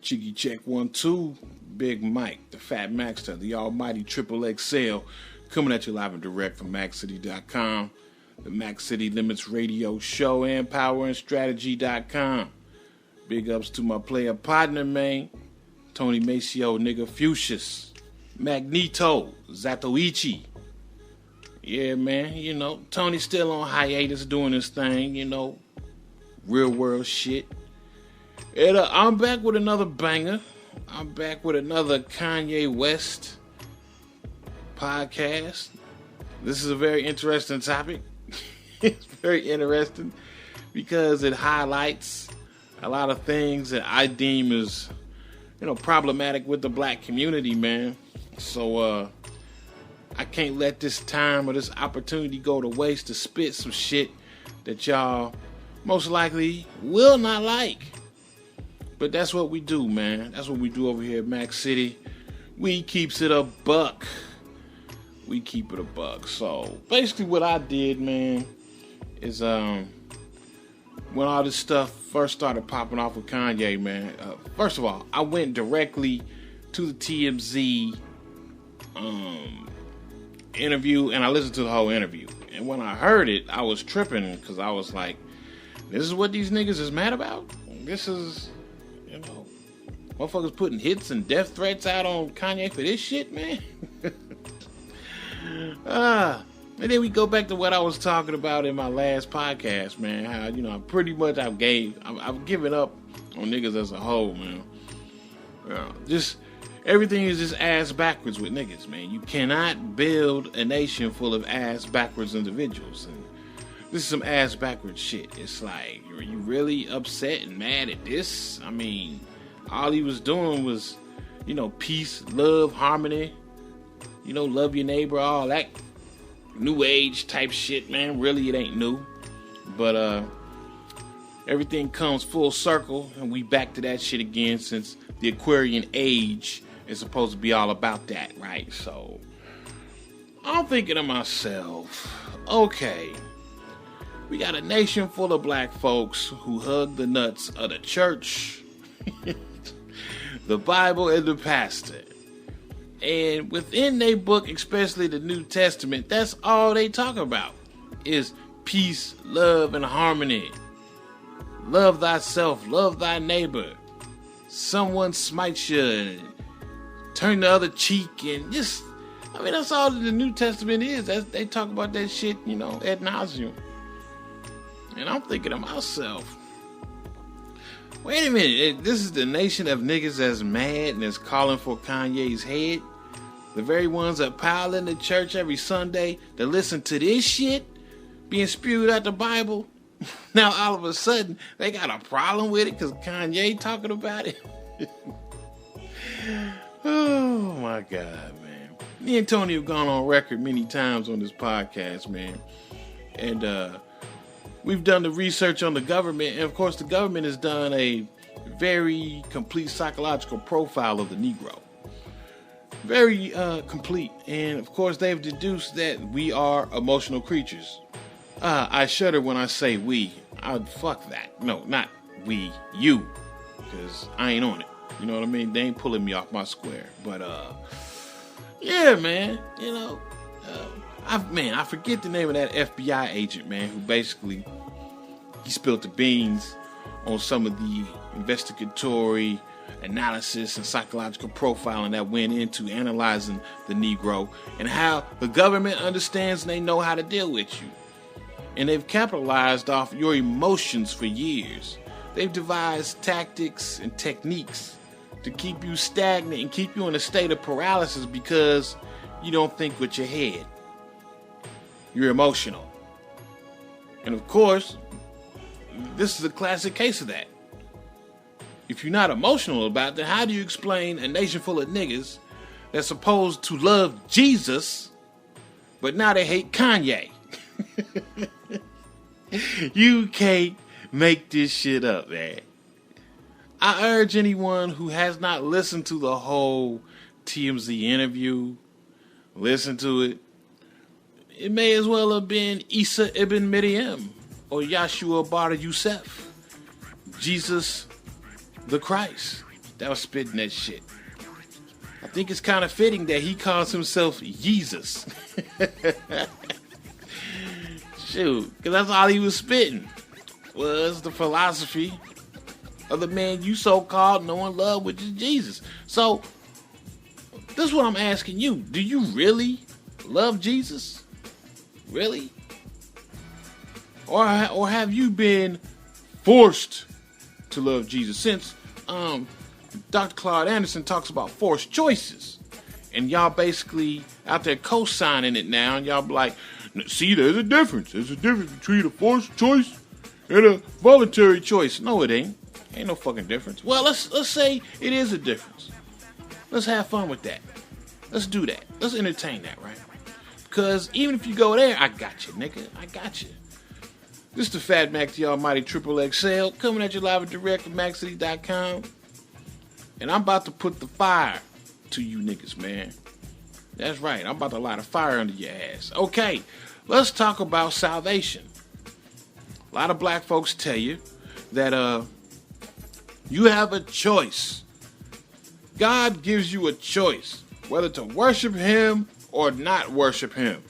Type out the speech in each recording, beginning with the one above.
Cheeky check 1 2. Big Mike, the Fat Maxter, the Almighty Triple XL, coming at you live and direct from MacCity.com, the Mac City Limits Radio Show, and PowerandStrategy.com. Big ups to my player partner, man, Tony Maceo, nigga Fuchsius, Magneto, Zatoichi. Yeah, man, you know, Tony's still on hiatus doing his thing, you know, real world shit. And I'm back with another banger. I'm back with another Kanye West podcast. This is a very interesting topic. It's very interesting because it highlights a lot of things that I deem as, you know, problematic with the black community, man. So, I can't let this time or this opportunity go to waste to spit some shit that y'all most likely will not like. But that's what we do, man. That's what we do over here at Mac City. We keeps it a buck. We keep it a buck. So basically what I did, man, is when all this stuff first started popping off with Kanye, man, first of all, I went directly to the TMZ interview and I listened to the whole interview. And when I heard it, I was tripping because I was like, this is what these niggas is mad about? This is, you know, motherfuckers putting hits and death threats out on Kanye for this shit, man. And then we go back to what I was talking about in my last podcast, man. How, you know, I've given up on niggas as a whole, man. Just everything is just ass backwards with niggas, man. You cannot build a nation full of ass backwards individuals. And this is some ass backwards shit. It's like, are you really upset and mad at this? I mean, all he was doing was, you know, peace, love, harmony, you know, love your neighbor, all that new age type shit, man. Really, it ain't new. But everything comes full circle, and we back to that shit again since the Aquarian age is supposed to be all about that, right? So I'm thinking to myself, okay, we got a nation full of black folks who hug the nuts of the church, the Bible, and the pastor. And within their book, especially the New Testament, that's all they talk about is peace, love, and harmony. Love thyself, love thy neighbor. Someone smites you, and turn the other cheek, and just, I mean, that's all that the New Testament is. They talk about that shit, you know, ad nauseum. And I'm thinking to myself, wait a minute, this is the nation of niggas that's mad and is calling for Kanye's head? The very ones that pile in the church every Sunday to listen to this shit being spewed out the Bible? Now all of a sudden, they got a problem with it because Kanye talking about it? Oh my God, man. Me and Tony have gone on record many times on this podcast, man. And we've done the research on the government. And of course, the government has done a very complete psychological profile of the Negro. Very complete. And of course, they've deduced that we are emotional creatures. I shudder when I say we. Fuck that. No, not we, you. Because I ain't on it. You know what I mean? They ain't pulling me off my square. But, yeah, man. You know, I forget the name of that FBI agent, man, who basically, he spilled the beans on some of the investigatory analysis and psychological profiling that went into analyzing the Negro and how the government understands and they know how to deal with you. And they've capitalized off your emotions for years. They've devised tactics and techniques to keep you stagnant and keep you in a state of paralysis because you don't think with your head. You're emotional. And of course, this is a classic case of that. If you're not emotional about it, then how do you explain a nation full of niggas that's supposed to love Jesus, but now they hate Kanye? You can't make this shit up, man. I urge anyone who has not listened to the whole TMZ interview, listen to it. It may as well have been Isa ibn Maryam or Yahshua Bar Yusuf, Jesus the Christ. that was spitting that shit. I think it's kind of fitting that he calls himself Jesus. Shoot, because that's all he was spitting, was the philosophy of the man you so-called know and love, which is Jesus. So, this is what I'm asking you. Do you really love Jesus? Really? Or have you been forced to love Jesus? Since Dr. Claude Anderson talks about forced choices, and y'all basically out there co-signing it now, and y'all be like, see, there's a difference. There's a difference between a forced choice and a voluntary choice. No, it ain't. Ain't no fucking difference. Well, let's say it is a difference. Let's have fun with that. Let's do that. Let's entertain that, right? Because even if you go there, I got you, nigga. I got you. This is the Fat Mac, the Almighty Triple XL, coming at you live and direct at MacCity.com. And I'm about to put the fire to you niggas, man. That's right. I'm about to light a fire under your ass. Okay, let's talk about salvation. A lot of black folks tell you that you have a choice. God gives you a choice whether to worship him or not worship him.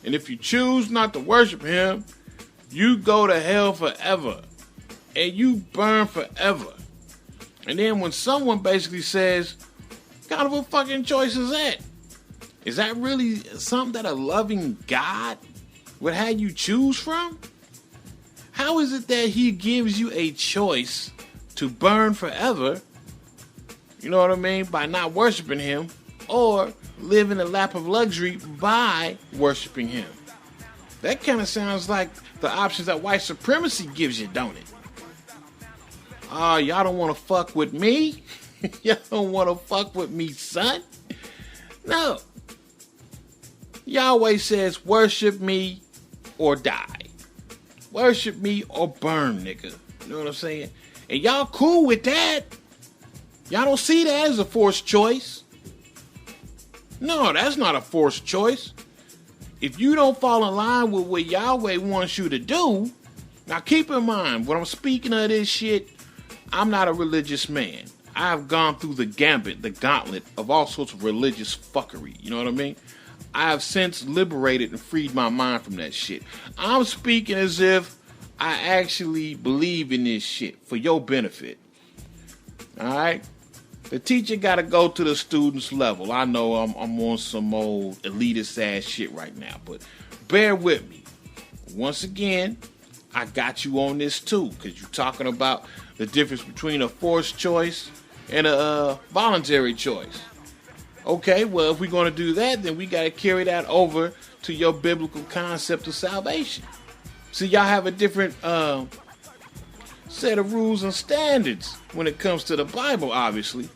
And if you choose not to worship him, you go to hell forever. And you burn forever. And then when someone basically says, what kind of a fucking choice is that? Is that really something that a loving God would have you choose from? How is it that he gives you a choice to burn forever, you know what I mean, by not worshiping him, or live in a lap of luxury by worshiping him? That kind of sounds like the options that white supremacy gives you, don't it? Oh, y'all don't want to fuck with me? Y'all don't want to fuck with me, son? No. Yahweh says, worship me or die. Worship me or burn, nigga. You know what I'm saying? And y'all cool with that? Y'all don't see that as a forced choice? No, that's not a forced choice. If you don't fall in line with what Yahweh wants you to do, now keep in mind, when I'm speaking of this shit, I'm not a religious man. I've gone through the gauntlet of all sorts of religious fuckery. You know what I mean? I have since liberated and freed my mind from that shit. I'm speaking as if I actually believe in this shit for your benefit. Alright? The teacher got to go to the student's level. I know I'm on some old elitist ass shit right now, but bear with me. Once again, I got you on this too, because you're talking about the difference between a forced choice and a voluntary choice. Okay, well, if we're going to do that, then we got to carry that over to your biblical concept of salvation. See, y'all have a different set of rules and standards when it comes to the Bible, obviously.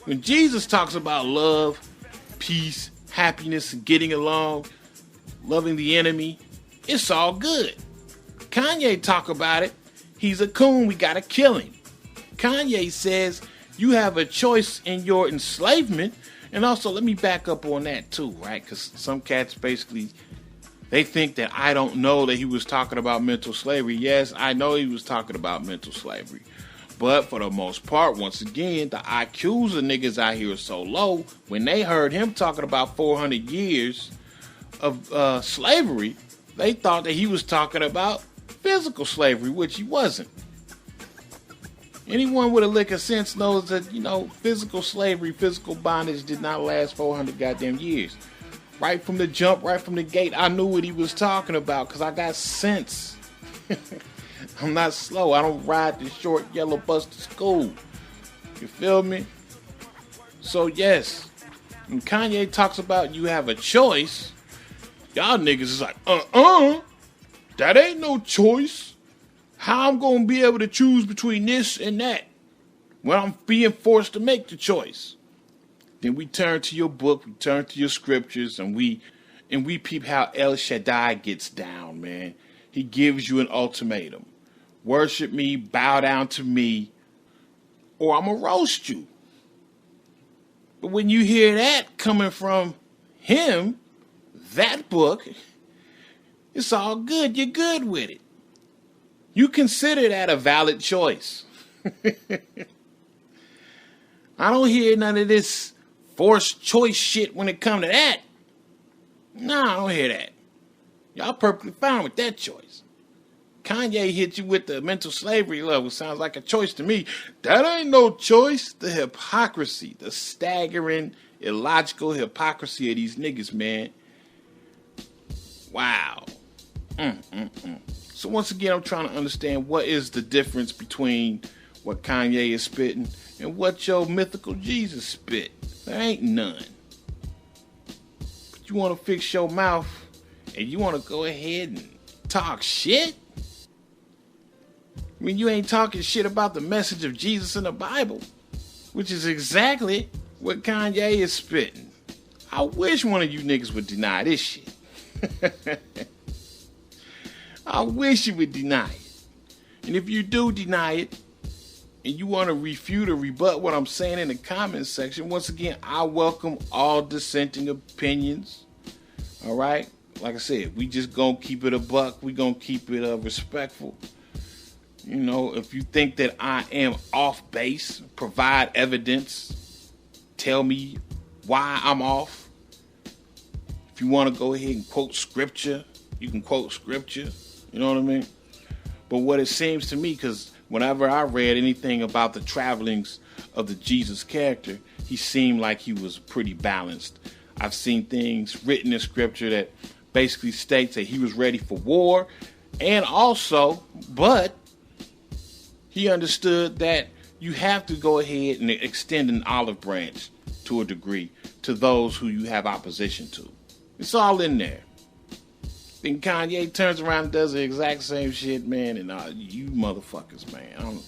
When Jesus talks about love, peace, happiness, and getting along, loving the enemy, it's all good. Kanye talk about it. He's a coon, we got to kill him. Kanye says you have a choice in your enslavement. And also, let me back up on that too, right? Because some cats basically, they think that I don't know that he was talking about mental slavery. Yes, I know he was talking about mental slavery. But for the most part, once again, the IQs of niggas out here are so low, when they heard him talking about 400 years of slavery, they thought that he was talking about physical slavery, which he wasn't. Anyone with a lick of sense knows that, you know, physical slavery, physical bondage did not last 400 goddamn years. Right from the jump, right from the gate, I knew what he was talking about because I got sense. I'm not slow. I don't ride the short yellow bus to school. You feel me? So, yes, when Kanye talks about you have a choice, y'all niggas is like, that ain't no choice. How I'm going to be able to choose between this and that when I'm being forced to make the choice? Then we turn to your book, we turn to your scriptures, and we peep how El Shaddai gets down, man. He gives you an ultimatum. Worship me, bow down to me, or I'm going to roast you. But when you hear that coming from him, that book, it's all good. You're good with it. You consider that a valid choice. I don't hear none of this forced choice shit when it come to that. Nah, I don't hear that. Y'all perfectly fine with that choice. Kanye hit you with the mental slavery level. Sounds like a choice to me. That ain't no choice. The hypocrisy, the staggering, illogical hypocrisy of these niggas, man. Wow. So once again, I'm trying to understand what is the difference between what Kanye is spitting and what your mythical Jesus spit. There ain't none. But you want to fix your mouth and you want to go ahead and talk shit? When you ain't talking shit about the message of Jesus in the Bible, which is exactly what Kanye is spitting. I wish one of you niggas would deny this shit. I wish you would deny it. And if you do deny it, and you want to refute or rebut what I'm saying in the comments section, once again, I welcome all dissenting opinions. All right? Like I said, we just gonna keep it a buck. We gonna keep it respectful. You know, if you think that I am off base, provide evidence. Tell me why I'm off. If you want to go ahead and quote scripture, you can quote scripture. You know what I mean? But what it seems to me, because whenever I read anything about the travelings of the Jesus character, he seemed like he was pretty balanced. I've seen things written in scripture that basically states that he was ready for war, and also, but he understood that you have to go ahead and extend an olive branch to a degree to those who you have opposition to. It's all in there. Then Kanye turns around and does the exact same shit, man, and you motherfuckers, man.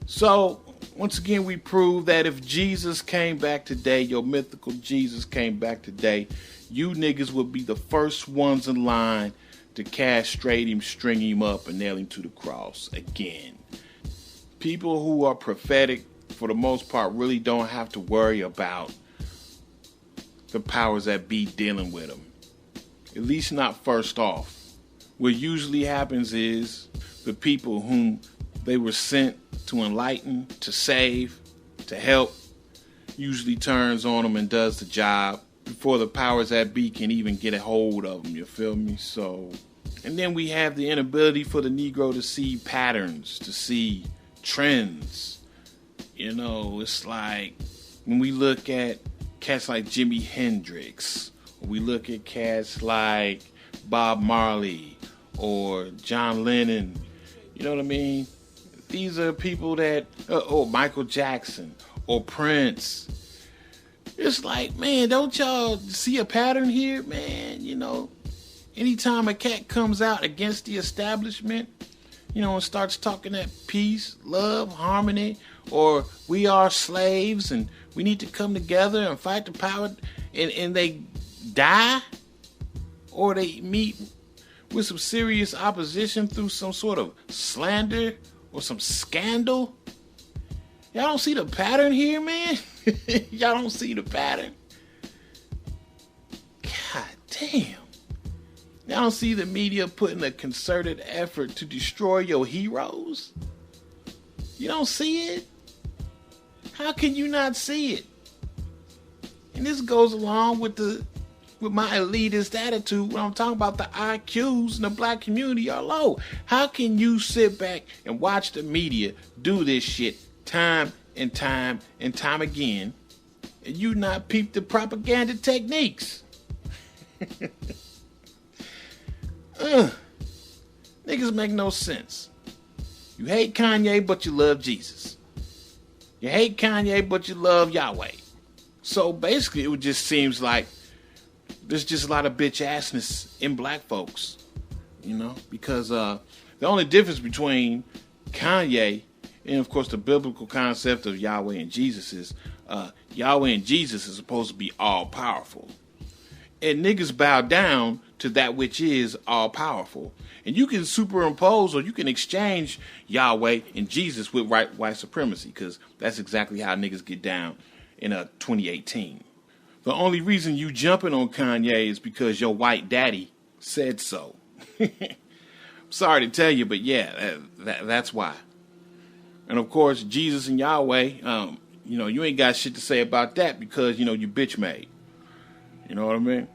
So, once again, we prove that if Jesus came back today, your mythical Jesus came back today, you niggas would be the first ones in line to castrate him, string him up, and nail him to the cross again. People who are prophetic, for the most part, really don't have to worry about the powers that be dealing with them. At least not first off. What usually happens is the people whom they were sent to enlighten, to save, to help, usually turns on them and does the job before the powers that be can even get a hold of them, you feel me? So, and then we have the inability for the Negro to see patterns, to see trends. You know, it's like when we look at cats like Jimi Hendrix, or we look at cats like Bob Marley or John Lennon, you know what I mean? These are people that, or Michael Jackson or Prince. It's like, man, don't y'all see a pattern here, man? You know, anytime a cat comes out against the establishment, you know, and starts talking that peace, love, harmony, or we are slaves and we need to come together and fight the power, and they die, or they meet with some serious opposition through some sort of slander or some scandal. Y'all don't see the pattern here, man? Y'all don't see the pattern? God damn. Y'all don't see the media putting a concerted effort to destroy your heroes? You don't see it? How can you not see it? And this goes along with my elitist attitude when I'm talking about the IQs in the black community are low. How can you sit back and watch the media do this shit time and time and time again, and you not peep the propaganda techniques? Niggas make no sense. You hate Kanye, but you love Jesus. You hate Kanye, but you love Yahweh. So basically, it just seems like there's just a lot of bitch assness in black folks, you know, because the only difference between Kanye and, of course, the biblical concept of Yahweh and Jesus is Yahweh and Jesus is supposed to be all powerful. And niggas bow down to that which is all powerful. And you can superimpose or you can exchange Yahweh and Jesus with white supremacy, because that's exactly how niggas get down in 2018. The only reason you jumping on Kanye is because your white daddy said so. Sorry to tell you, but yeah, that's why. And of course, Jesus and Yahweh, you ain't got shit to say about that because, you bitch made. You know what I mean?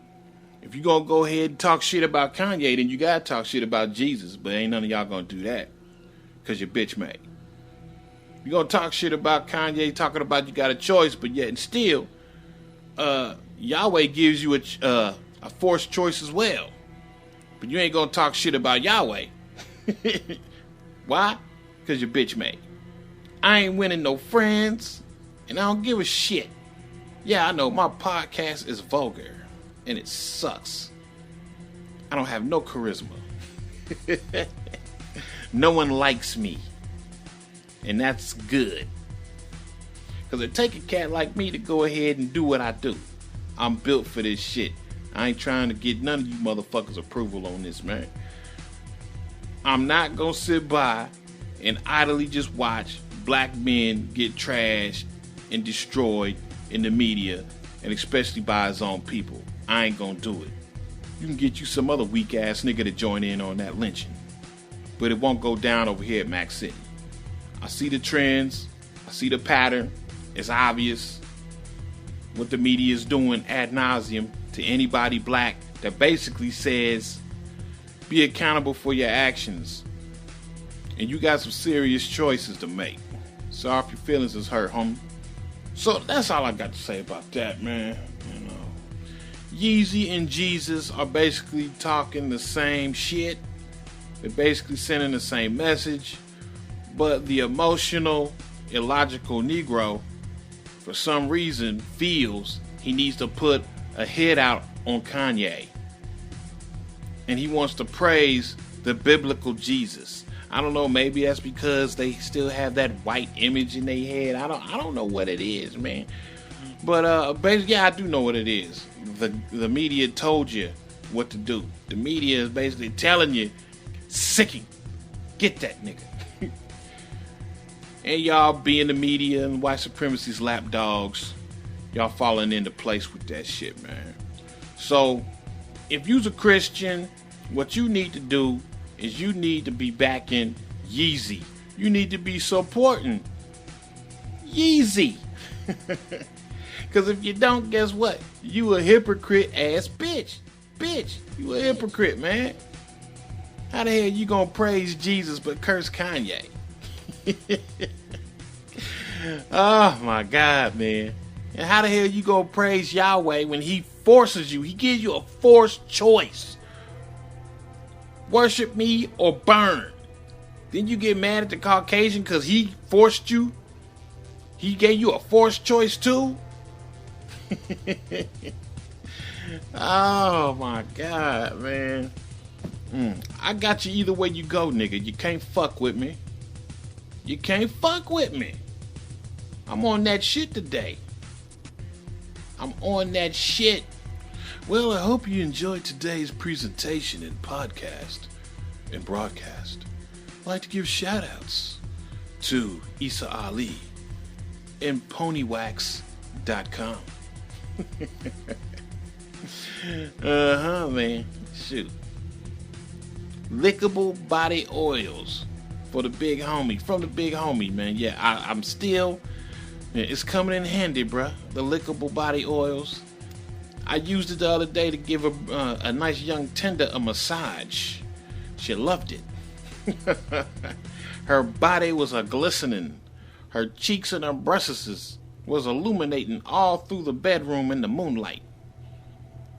If you're going to go ahead and talk shit about Kanye, then you got to talk shit about Jesus. But ain't none of y'all going to do that because you're bitch made. You're going to talk shit about Kanye, talking about you got a choice, but yet and still, Yahweh gives you a forced choice as well. But you ain't going to talk shit about Yahweh. Why? Because you're bitch made. I ain't winning no friends, and I don't give a shit. Yeah, I know my podcast is vulgar. And it sucks. I don't have no charisma. No one likes me. And that's good. Because it take a cat like me to go ahead and do what I do. I'm built for this shit. I ain't trying to get none of you motherfuckers approval on this, man. I'm not going to sit by and idly just watch black men get trashed and destroyed in the media, and especially by his own people. I ain't gonna do it. You can get you some other weak ass nigga to join in on that lynching. But it won't go down over here at Mac City. I see the trends. I see the pattern. It's obvious what the media is doing ad nauseum to anybody black that basically says, be accountable for your actions. And you got some serious choices to make. Sorry if your feelings is hurt, homie. So that's all I got to say about that, man. Yeezy and Jesus are basically talking the same shit. They're basically sending the same message. But the emotional, illogical Negro, for some reason, feels he needs to put a hit out on Kanye. And he wants to praise the biblical Jesus. I don't know, maybe that's because they still have that white image in their head. I don't know what it is, man. But basically, yeah, I do know what it is. The media told you what to do. The media is basically telling you, sicking, get that nigga. And y'all being the media and white supremacy's lapdogs, y'all falling into place with that shit, man. So, if you's a Christian, what you need to do is you need to be backing Yeezy. You need to be supporting Yeezy. Because if you don't, guess what? You a hypocrite ass bitch. Bitch, you a hypocrite, man. How the hell you gonna praise Jesus but curse Kanye? Oh my God, man. And how the hell you gonna praise Yahweh when he forces you? He gives you a forced choice. Worship me or burn. Then you get mad at the Caucasian because he forced you? He gave you a forced choice too? Oh my God, man. I got you either way you go, nigga. You can't fuck with me. You can't fuck with me. I'm on that shit today. I'm on that shit. Well, I hope you enjoyed today's presentation and podcast and broadcast. I'd like to give shout outs to Issa Ali and ponywax.com. Man. Shoot. Lickable body oils for the big homie. From the big homie, man. Yeah, I'm still... It's coming in handy, bruh. The lickable body oils. I used it the other day to give a nice young tender a massage. She loved it. Her body was a glistening. Her cheeks and her breasts was illuminating all through the bedroom in the moonlight.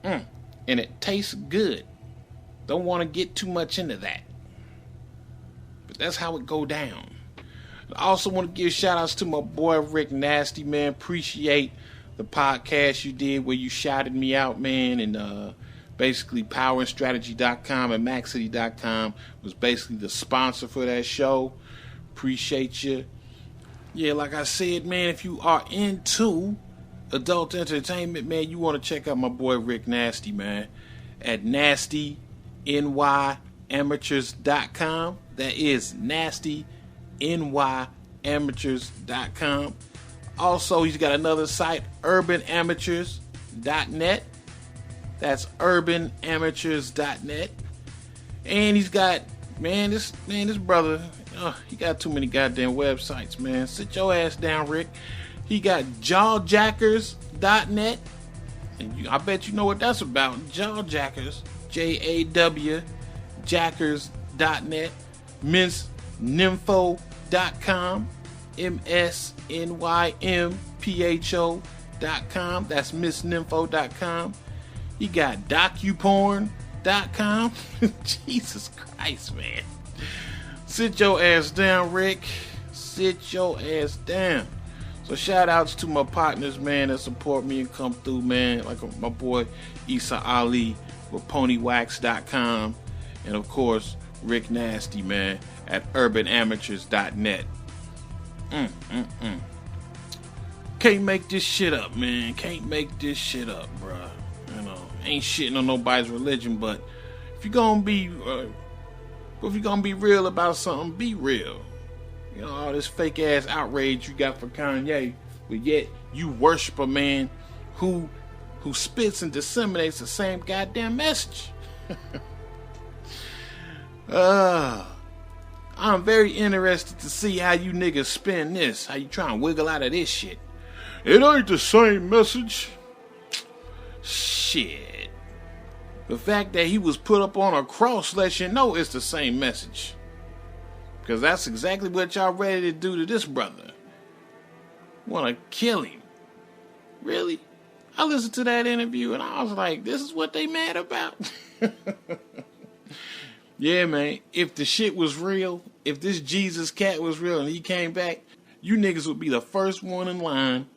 And it tastes good. Don't want to get too much into that. But that's how it go down. I also want to give shout outs to my boy Rick Nasty, man. Appreciate the podcast you did where you shouted me out, man. And basically powerandstrategy.com and maxcity.com was basically the sponsor for that show. Appreciate you. Yeah, like I said, man, if you are into adult entertainment, man, you want to check out my boy Rick Nasty, man, at nastynyamateurs.com. That is nastynyamateurs.com. Also, he's got another site, urbanamateurs.net. That's urbanamateurs.net. And he's got, this brother, he got too many goddamn websites, man. Sit your ass down, Rick, He got jawjackers.net. And I bet you know what that's about. Jawjackers. Jaw jackers.net. MissNympho.com. MSNYMPHO.com. That's MissNympho.com. You got docuporn.com. Jesus Christ, man. Sit your ass down, Rick. Sit your ass down. So shout outs to my partners, man, that support me and come through, man. Like my boy Issa Ali with ponywax.com. And of course, Rick Nasty, man, at urbanamateurs.net. Can't make this shit up, man. Can't make this shit up, bruh. You know, ain't shitting on nobody's religion, but if you're gonna be real about something, be real. You know, all this fake ass outrage you got for Kanye, but yet you worship a man who spits and disseminates the same goddamn message. I'm very interested to see how you niggas spin this. How you try and wiggle out of this shit. It ain't the same message. Shit. The fact that he was put up on a cross lets you know it's the same message. Because that's exactly what y'all ready to do to this brother. Want to kill him. Really? I listened to that interview and I was like, this is what they mad about? Yeah, man. If the shit was real, if this Jesus cat was real and he came back, you niggas would be the first one in line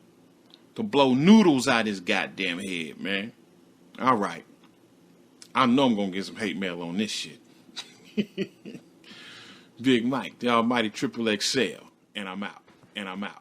to blow noodles out his goddamn head, man. All right. I know I'm going to get some hate mail on this shit. Big Mike, the almighty triple XL. And I'm out.